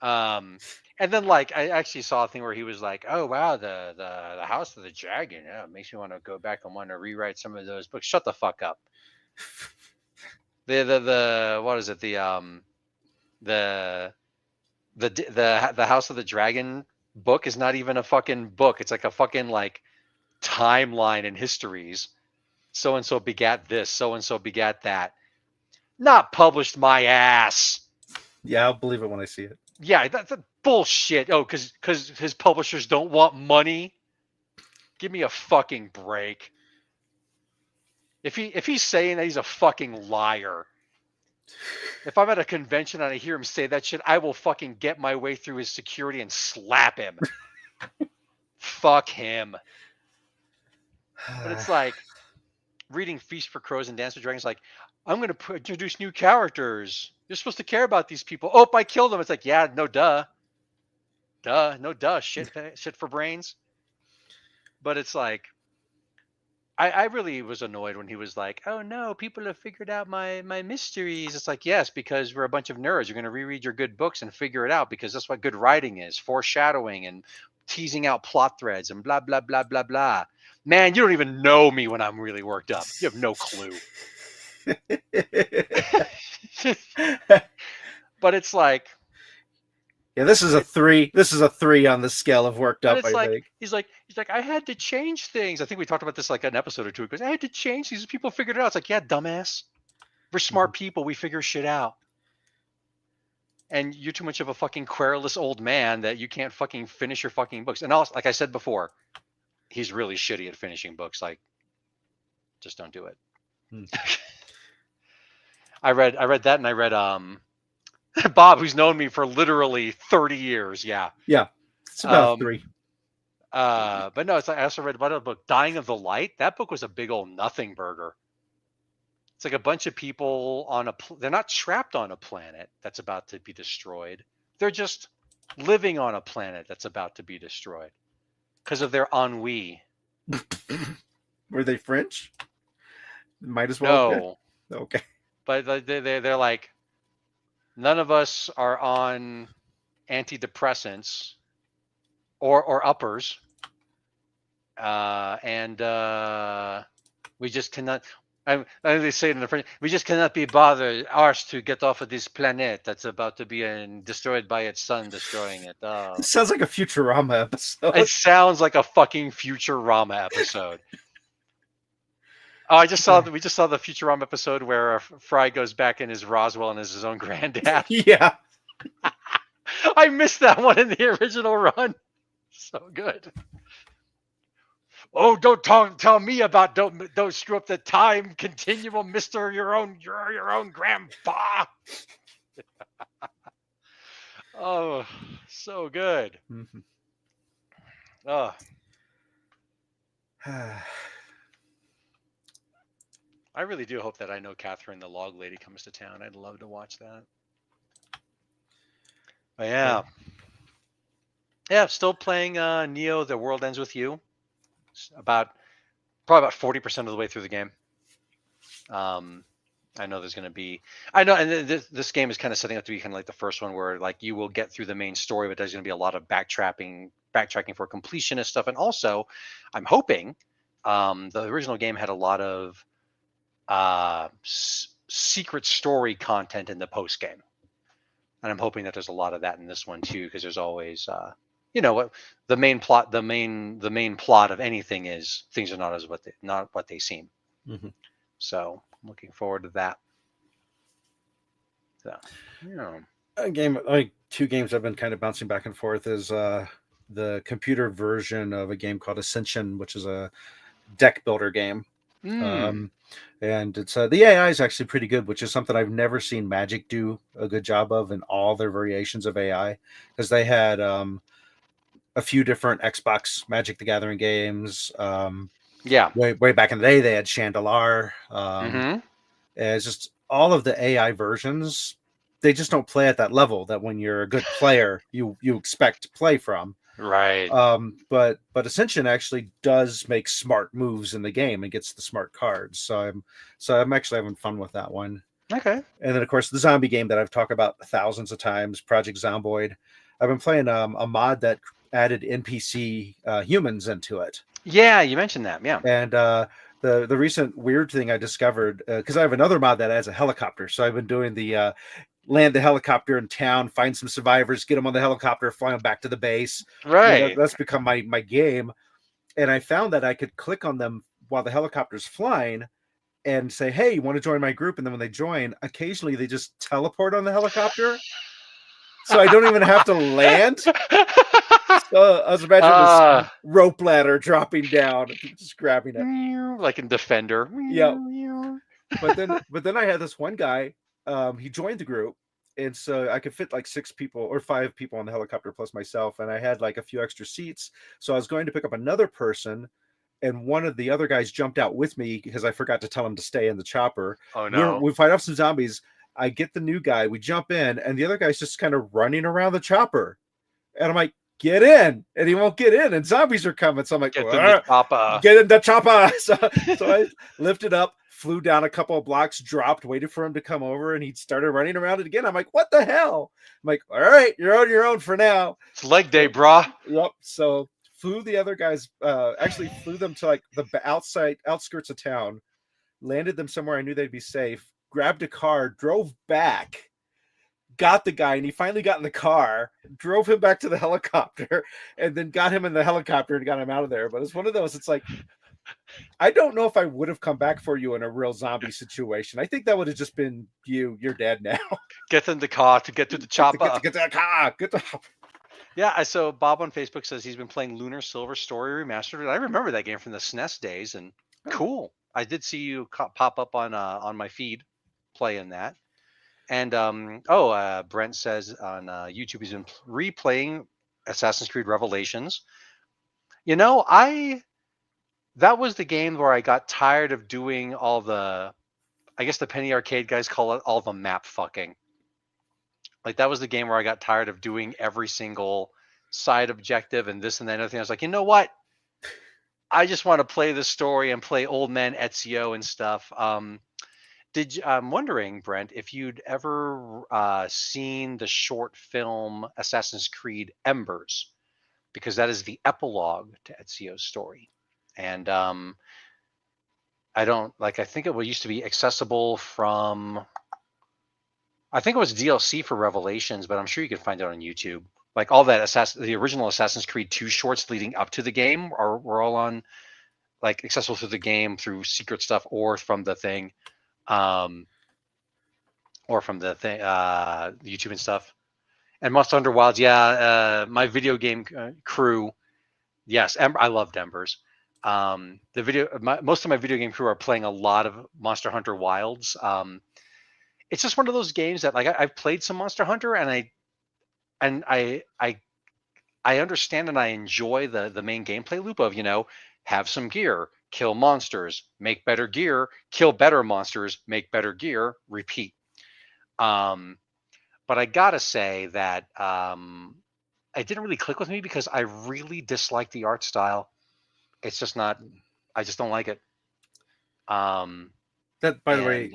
Um, and then like I actually saw a thing where he was like, "Oh wow, the House of the Dragon, yeah, it makes me want to go back and want to rewrite some of those books." Shut the fuck up. The what is it? The the House of the Dragon book is not even a fucking book. It's like a fucking like timeline and histories. So and so begat this. So and so begat that. Not published my ass. Yeah, I'll believe it when I see it. Yeah, that's bullshit. Oh, because his publishers don't want money. Give me a fucking break. If he's saying that, he's a fucking liar. If I'm at a convention and I hear him say that shit, I will fucking get my way through his security and slap him. Fuck him. But it's like reading Feast for Crows and Dance with Dragons. Like, I'm gonna introduce new characters. You're supposed to care about these people. Oh, I killed them. It's like, yeah, no, duh, no, duh. Shit for brains. But it's like, I really was annoyed when he was like, "Oh no, people have figured out my mysteries." It's like, yes, because we're a bunch of nerds. You're going to reread your good books and figure it out because that's what good writing is: foreshadowing and teasing out plot threads and blah blah blah blah blah. Man, you don't even know me when I'm really worked up. You have no clue. But it's like, Yeah, this is a 3. This is a 3 on the scale of worked but up, it's I like think. he's like I had to change things. I think we talked about this like an episode or two ago. I had to change these. People figured it out. It's like, yeah, dumbass. We're smart people. We figure shit out. And you're too much of a fucking querulous old man that you can't fucking finish your fucking books. And also, like I said before, he's really shitty at finishing books. Like, just don't do it. Hmm. I read that, and I read Bob, who's known me for literally 30 years. Yeah. Yeah, it's about a 3. But no, it's like I also read about a book, Dying of the Light. That book was a big old nothing burger. It's like a bunch of people on they're not trapped on a planet that's about to be destroyed. They're just living on a planet that's about to be destroyed because of their ennui. Were they French? Might as well. No. Okay. But they're like, none of us are on antidepressants or uppers. And we just cannot. They say it in the French. We just cannot be bothered, arsed, to get off of this planet that's about to be destroyed by its sun, destroying it. It sounds like a Futurama episode. It sounds like a fucking Futurama episode. Oh, we just saw the Futurama episode where Fry goes back in his Roswell and is his own granddad. Yeah. I missed that one in the original run. So good. Oh, don't tell me about don't screw up the time continuum, Mister. You're your own grandpa. Oh, so good. Mm-hmm. Oh. I really do hope that I Know Catherine, the Log Lady, comes to town. I'd love to watch that. But yeah. Yeah, still playing Neo, The World Ends With You. Probably about 40% of the way through the game. I know there's going to be, and this game is kind of setting up to be kind of like the first one where like you will get through the main story, but there's going to be a lot of backtracking for completionist stuff. And also, I'm hoping the original game had a lot of secret story content in the post game, and I'm hoping that there's a lot of that in this one too, because there's always what the main plot of anything is, things are not what they seem. Mm-hmm. So I'm looking forward to that. So, a game, like 2 games I've been kind of bouncing back and forth is the computer version of a game called Ascension, which is a deck builder game. And it's the AI is actually pretty good, which is something I've never seen Magic do a good job of in all their variations of AI, because they had a few different Xbox Magic the Gathering games. Way back in the day, they had Chandelar. It's just all of the AI versions they just don't play at that level that when you're a good player you expect to play from. Right. But Ascension actually does make smart moves in the game and gets the smart cards. So I'm actually having fun with that one. Okay. And then of course the zombie game that I've talked about thousands of times, Project Zomboid. I've been playing a mod that added NPC humans into it. Yeah, you mentioned that. Yeah. And the recent weird thing I discovered, because I have another mod that adds a helicopter, so I've been doing the land the helicopter in town, find some survivors, get them on the helicopter, fly them back to the base. Right. That's become my game. And I found that I could click on them while the helicopter's flying and say, "Hey, you want to join my group?" And then when they join, occasionally they just teleport on the helicopter, so I don't even have to land. So I was imagining this rope ladder dropping down, just grabbing it, like in Defender. Yeah. But then I had this one guy. He joined the group, and so I could fit like 6 people or 5 people on the helicopter plus myself, and I had like a few extra seats. So I was going to pick up another person, and one of the other guys jumped out with me because I forgot to tell him to stay in the chopper. Oh no! We fight off some zombies. I get the new guy. We jump in, and the other guy's just kind of running around the chopper, and I'm like, "Get in!" And he won't get in, and zombies are coming. So I'm like, Get in the chopper. Get in the chopper. So I lifted up, flew down a couple of blocks, dropped, waited for him to come over, and he started running around it again. I'm like, "What the hell?" I'm like, "All right, you're on your own for now." It's leg day, brah. Yep. So flew the other guys, actually flew them to like the outskirts of town, landed them somewhere I knew they'd be safe, grabbed a car, drove back, got the guy, and he finally got in the car, drove him back to the helicopter, and then got him in the helicopter and got him out of there. But it's one of those, it's like, I don't know if I would have come back for you in a real zombie situation. I think that would have just been you're dead now. Get in the car to get to the chopper. Get to the car. Yeah, so Bob on Facebook says he's been playing Lunar Silver Story Remastered. I remember that game from the SNES days, and cool. I did see you pop up on my feed playing that. And Brent says on YouTube he's been replaying Assassin's Creed Revelations. You know, that was the game where I got tired of doing all the, I guess the Penny Arcade guys call it all the map fucking. Like that was the game where I got tired of doing every single side objective and this and that and other thing. I was like, you know what? I just want to play the story and play Old Man Ezio and stuff. I'm wondering, Brent, if you'd ever seen the short film Assassin's Creed Embers, because that is the epilogue to Ezio's story. And I think it used to be accessible from, I think it was DLC for Revelations, but I'm sure you can find it on YouTube. Like all that the original Assassin's Creed 2 shorts leading up to the game were all on, like, accessible through the game through secret stuff or from the thing, or from the thing, YouTube and stuff. And Monster Hunter Wilds, yeah, my video game crew, yes, I loved Embers. Most of my video game crew are playing a lot of Monster Hunter Wilds. It's just one of those games that, like, I've played some Monster Hunter, and I understand and I enjoy the main gameplay loop of, have some gear, kill monsters, make better gear, kill better monsters, make better gear, repeat. But I gotta say that it didn't really click with me because I really dislike the art style. It's just not. I just don't like it. That, by the way,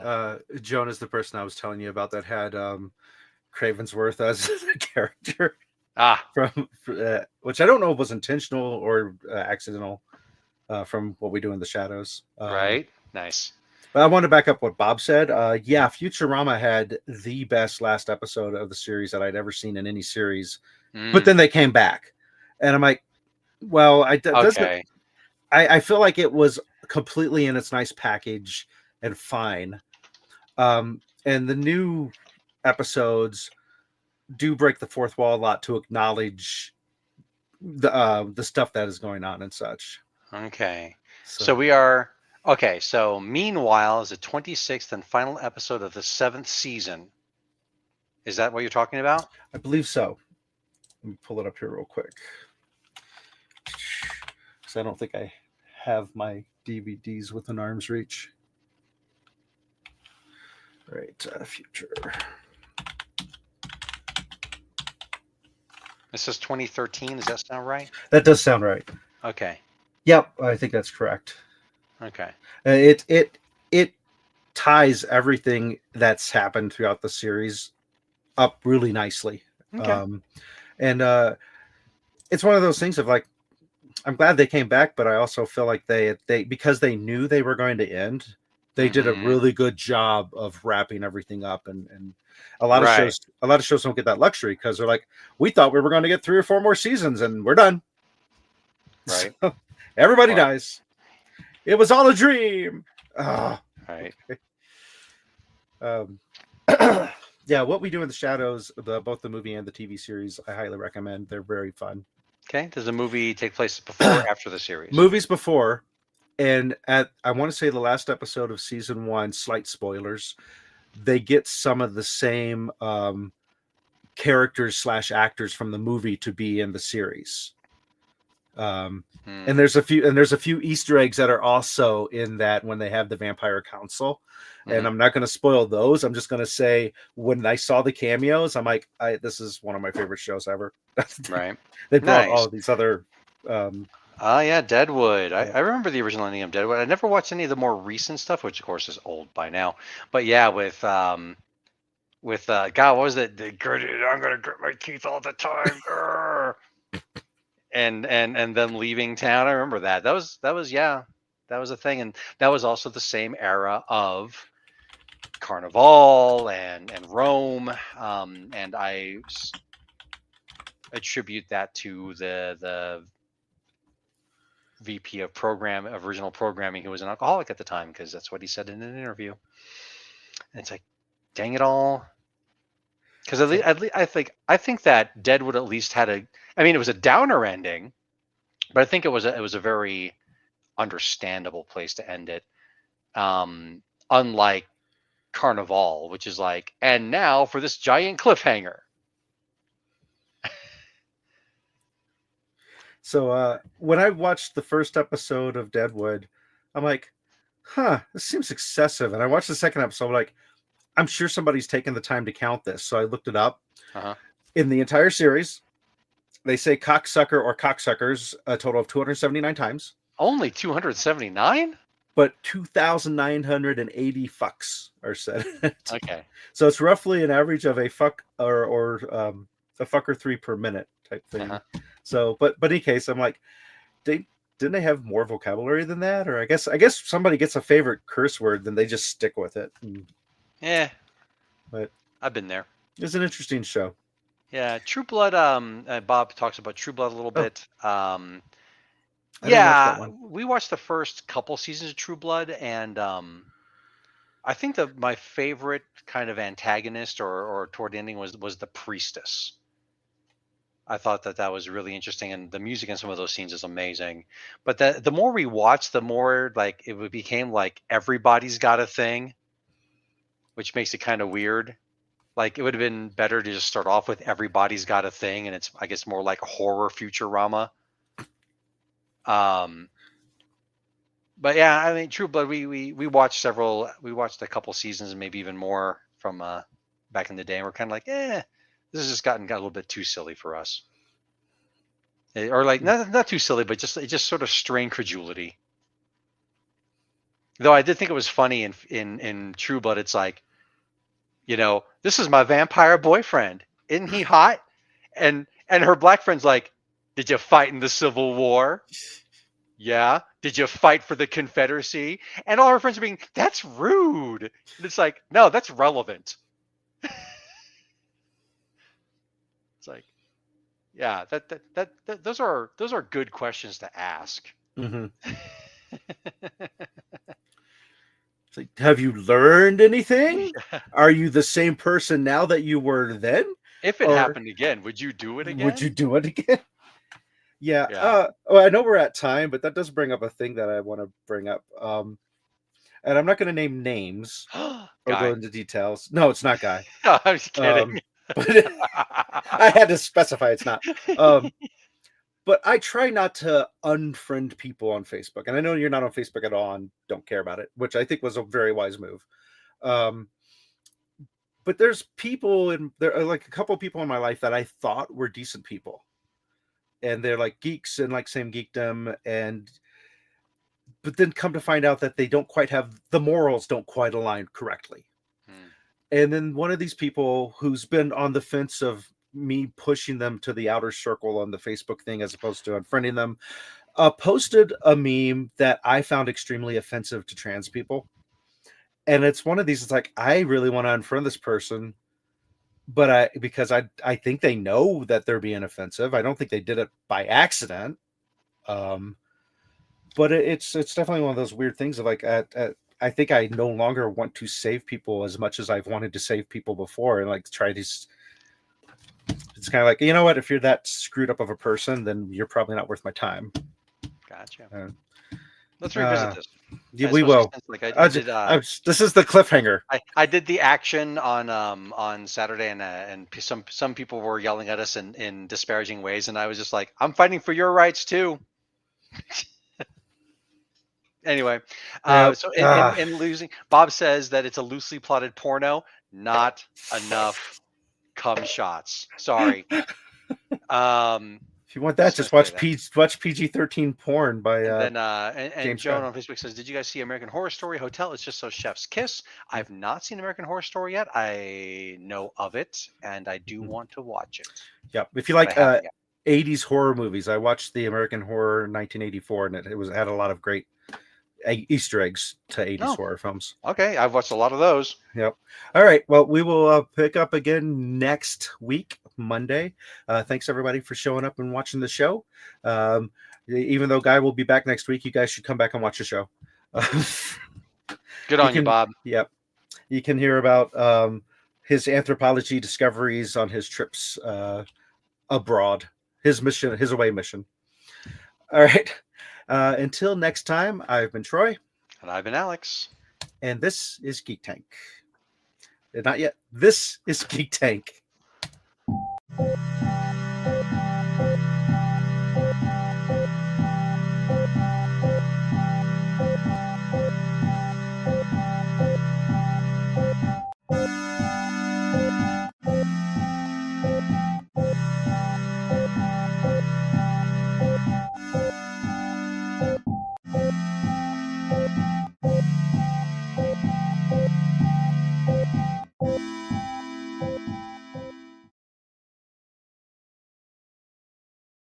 Joan is the person I was telling you about that had Cravensworth as a character. From which I don't know if was intentional or accidental from what we do in the shadows. Right. Nice. But I want to back up what Bob said. Yeah, Futurama had the best last episode of the series that I'd ever seen in any series. But then they came back, and I'm like, well, I feel like it was completely in its nice package and fine. And the new episodes do break the fourth wall a lot to acknowledge the stuff that is going on and such. Okay. So we are okay. So meanwhile is the 26th and final episode of the 7th season. Is that what you're talking about? I believe so. Let me pull it up here real quick, because I don't think I have my DVDs within arm's reach. All right, future. It says 2013. Does that sound right? That does sound right. Okay. Yep, I think that's correct. Okay. It ties everything that's happened throughout the series up really nicely. Okay. Um, and it's one of those things of like, I'm glad they came back, but I also feel like they because they knew they were going to end, they did a Hmm. really good job of wrapping everything up. And Right. a lot of shows don't get that luxury because they're like, we thought we were going to get 3 or 4 more seasons, and we're done. Right. So everybody Well, dies. It was all a dream. Ah, right. okay. Um, yeah, What We Do in the Shadows, both the movie and the TV series, I highly recommend. They're very fun. Okay. Does the movie take place before or after the series? Movies before, and at I want to say the last episode of season 1, slight spoilers, they get some of the same characters slash actors from the movie to be in the series. Um, and Hmm. there's a few Easter eggs that are also in that when they have the Vampire Council. And Hmm. I'm not going to spoil those. I'm just going to say when I saw the cameos, I'm like, this is one of my favorite shows ever. Right. They brought all Nice. of these other. Um, Ah, yeah, Deadwood. I, yeah. I remember the original ending of Deadwood. I never watched any of the more recent stuff, which of course is old by now. But yeah, with God, what was it? I'm gonna grit my teeth all the time. Grr. And them leaving town. I remember that. That was yeah, that was a thing, and that was also the same era of Carnival and Rome. And attribute that to the VP of original programming, who was an alcoholic at the time, because that's what he said in an interview. And it's like, dang it all. Because I think that Deadwood at least had a. I mean, it was a downer ending, but I think it was a very understandable place to end it. Unlike Carnival, which is like, and now for this giant cliffhanger. So when I watched the first episode of Deadwood, I'm like, this seems excessive. And I watched the second episode, like, I'm sure somebody's taken the time to count this. So I looked it up. Uh-huh. In the entire series, they say cocksucker or cocksuckers a total of 279 times, Only 279? but 2,980 fucks are said. Okay. So it's roughly an average of a fuck or a fuck or 3 per minute type thing. Uh-huh. So, but in any case, I'm like, didn't they have more vocabulary than that? Or I guess somebody gets a favorite curse word, then they just stick with it. Yeah, But I've been there. it's an interesting show. Yeah, True Blood. Bob talks about True Blood a little Oh, bit. I didn't watch that Yeah, one. we watched the first couple seasons of True Blood, and I think that my favorite kind of antagonist or toward the ending was the priestess. I thought that was really interesting, and the music in some of those scenes is amazing. But the more we watched, the more like became like everybody's got a thing, which makes it kind of weird. Like it would have been better to just start off with everybody's got a thing, and it's I guess more like horror Futurama. Um, but yeah, I mean, True Blood. We watched several. We watched a couple seasons, and maybe even more from back in the day. And we're kind of like, this has just got a little bit too silly for us. Or like not too silly, but just it just sort of strained credulity. Though I did think it was funny in True Blood. It's like, this is my vampire boyfriend. Isn't he hot? And her black friend's like, did you fight in the Civil War? Yeah. Did you fight for the Confederacy? And all her friends are being, that's rude. And it's like, no, that's relevant. It's like, yeah, that those are good questions to ask. Mm-hmm. It's like, have you learned anything? Are you the same person now that you were then? If it Or happened again, would you do it would you again? do it again? Yeah. Yeah. Well, I know we're at time, but that does bring up a thing that I want to bring up. And I'm not going to name names or go Guy. into details. No, it's not Guy. No, I'm just kidding. But I had to specify it's not. But I try not to unfriend people on Facebook. And I know you're not on Facebook at all and don't care about it, which I think was a very wise move. Um, but there's people and there are like a couple of people in my life that I thought were decent people, and they're like geeks and like same geekdom, and but then come to find out that they don't quite have the morals don't quite align correctly. Hmm. And then one of these people who's been on the fence of me pushing them to the outer circle on the Facebook thing as opposed to unfriending them, posted a meme that I found extremely offensive to trans people. And it's one of these, it's like, I really want to unfriend this person, but I think they know that they're being offensive. I don't think they did it by accident. Um, but it's definitely one of those weird things of like, I think I no longer want to save people as much as I've wanted to save people before, and like try to. It's kind of like, you know what? If you're that screwed up of a person, then you're probably not worth my time. Gotcha. Uh, Let's revisit uh, this. yeah, we Especially will. since, like, I did This is the cliffhanger. I did the action on Saturday, and some people were yelling at us in disparaging ways, and I was just like, I'm fighting for your rights too. Anyway, Yep. so in losing, Bob says that it's a loosely plotted porno, not enough cum shots. Sorry. If you want that, Just just gonna say watch PG-13 porn by And then and James Joan Gunn. on Facebook says, "Did you guys see American Horror Story Hotel? It's just so chef's kiss." I've not seen American Horror Story yet. I know of it, and I do want to watch it. Yep. If you But I like haven't yet. 80s horror movies, I watched the American Horror 1984, and it had a lot of great Easter eggs to 80s Oh. horror films. Okay, I've watched a lot of those. Yep. All right. Well, we will pick up again next week, Monday. Thanks everybody for showing up and watching the show. Even though Guy will be back next week, you guys should come back and watch the show. Good on you, Bob. Yep. You can hear about his anthropology discoveries on his trips abroad, his away mission. All right. Until next time, I've been Troy. And I've been Alex. And this is Geek Tank. Not yet. This is Geek Tank.